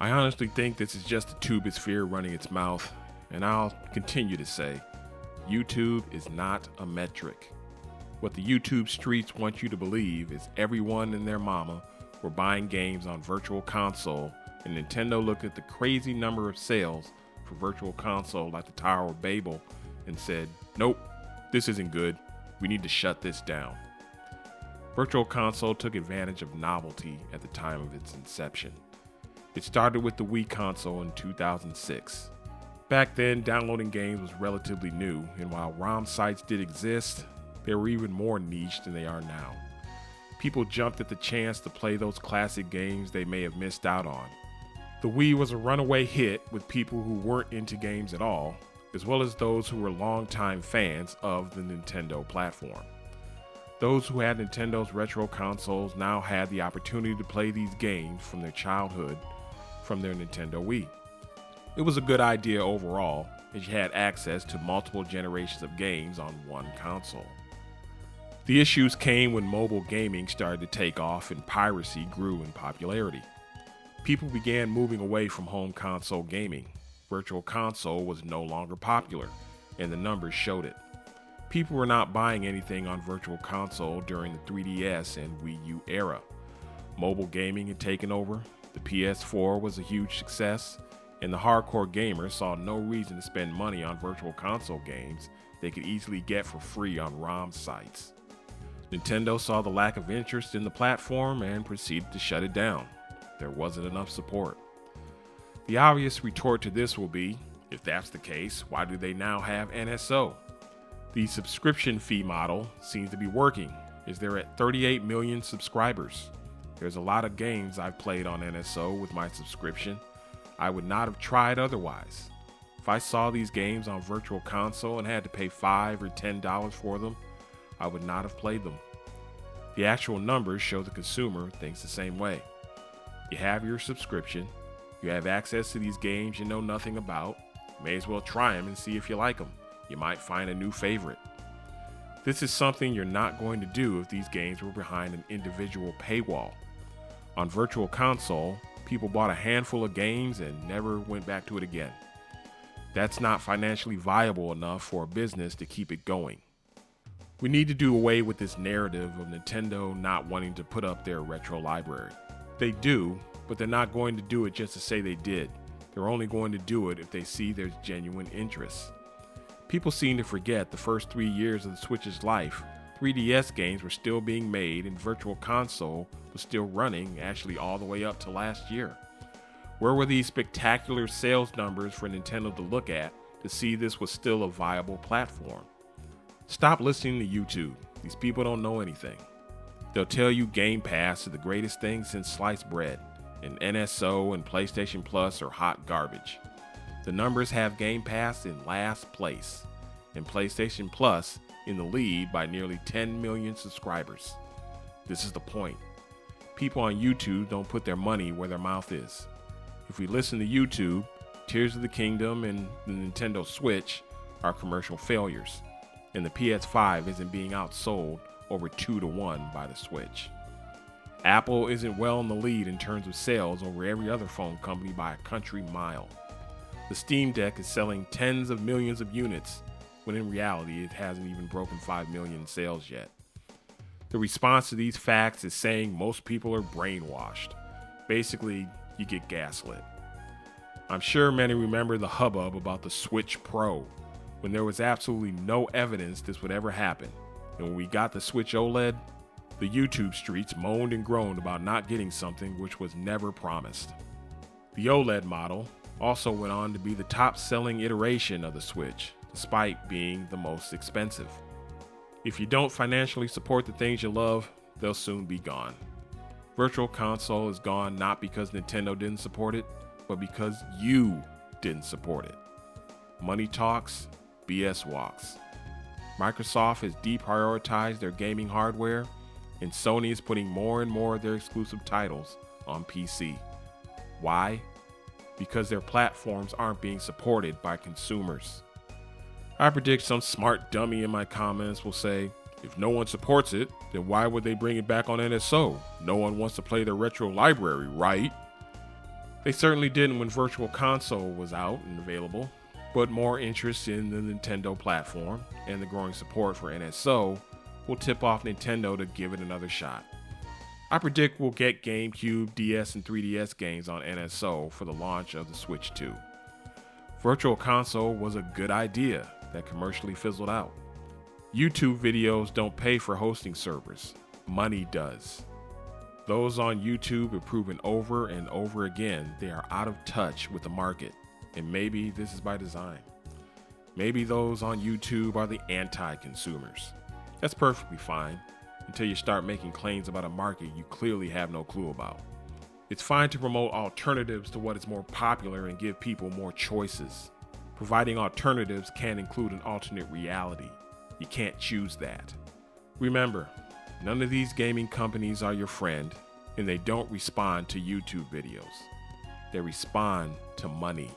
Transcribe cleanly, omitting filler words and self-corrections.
I honestly think this is just a tube of fear running its mouth, and I'll continue to say, YouTube is not a metric. What the YouTube streets want you to believe is everyone and their mama were buying games on Virtual Console, and Nintendo looked at the crazy number of sales for Virtual Console like the Tower of Babel and said, nope, this isn't good. We need to shut this down. Virtual Console took advantage of novelty at the time of its inception. It started with the Wii console in 2006. Back then, downloading games was relatively new, and while ROM sites did exist, they were even more niche than they are now. People jumped at the chance to play those classic games they may have missed out on. The Wii was a runaway hit with people who weren't into games at all, as well as those who were longtime fans of the Nintendo platform. Those who had Nintendo's retro consoles now had the opportunity to play these games from their childhood from their Nintendo Wii. It was a good idea overall, as you had access to multiple generations of games on one console. The issues came when mobile gaming started to take off and piracy grew in popularity. People began moving away from home console gaming. Virtual Console was no longer popular, and the numbers showed it. People were not buying anything on Virtual Console during the 3DS and Wii U era. Mobile gaming had taken over, the PS4 was a huge success, and the hardcore gamers saw no reason to spend money on Virtual Console games they could easily get for free on ROM sites. Nintendo saw the lack of interest in the platform and proceeded to shut it down. There wasn't enough support. The obvious retort to this will be, if that's the case, why do they now have NSO? The subscription fee model seems to be working, as they're at 38 million subscribers. There's a lot of games I've played on NSO with my subscription. I would not have tried otherwise. If I saw these games on Virtual Console and had to pay $5 or $10 for them, I would not have played them. The actual numbers show the consumer thinks the same way. You have your subscription, you have access to these games you know nothing about, may as well try them and see if you like them. You might find a new favorite. This is something you're not going to do if these games were behind an individual paywall. On Virtual Console, people bought a handful of games and never went back to it again. That's not financially viable enough for a business to keep it going. We need to do away with this narrative of Nintendo not wanting to put up their retro library. They do, but they're not going to do it just to say they did. They're only going to do it if they see there's genuine interest. People seem to forget the first 3 years of the Switch's life, 3DS games were still being made and Virtual Console was still running actually all the way up to last year. Where were these spectacular sales numbers for Nintendo to look at to see this was still a viable platform? Stop listening to YouTube. These people don't know anything. They'll tell you Game Pass is the greatest thing since sliced bread, and NSO and PlayStation Plus are hot garbage. The numbers have Game Pass in last place, and PlayStation Plus in the lead by nearly 10 million subscribers. This is the point. People on YouTube don't put their money where their mouth is. If we listen to YouTube, Tears of the Kingdom and the Nintendo Switch are commercial failures, and the PS5 isn't being outsold over 2-1 by the Switch. Apple isn't well in the lead in terms of sales over every other phone company by a country mile. The Steam Deck is selling tens of millions of units, when in reality it hasn't even broken 5 million sales yet. The response to these facts is saying most people are brainwashed. Basically, you get gaslit. I'm sure many remember the hubbub about the Switch Pro, when there was absolutely no evidence this would ever happen. And when we got the Switch OLED, the YouTube streets moaned and groaned about not getting something which was never promised. The OLED model also went on to be the top-selling iteration of the Switch, despite being the most expensive. If you don't financially support the things you love, they'll soon be gone. Virtual Console is gone not because Nintendo didn't support it, but because you didn't support it. Money talks, BS walks. Microsoft has deprioritized their gaming hardware, and Sony is putting more and more of their exclusive titles on PC. Why? Because their platforms aren't being supported by consumers. I predict some smart dummy in my comments will say, if no one supports it, then why would they bring it back on NSO? No one wants to play their retro library, right? They certainly didn't when Virtual Console was out and available, but more interest in the Nintendo platform and the growing support for NSO will tip off Nintendo to give it another shot. I predict we'll get GameCube, DS, and 3DS games on NSO for the launch of the Switch 2. Virtual Console was a good idea that commercially fizzled out. YouTube videos don't pay for hosting servers. Money does. Those on YouTube have proven over and over again they are out of touch with the market, and maybe this is by design. Maybe those on YouTube are the anti-consumers. That's perfectly fine, until you start making claims about a market you clearly have no clue about. It's fine to promote alternatives to what is more popular and give people more choices. Providing alternatives can include an alternate reality. You can't choose that. Remember, none of these gaming companies are your friend, and they don't respond to YouTube videos. They respond to money.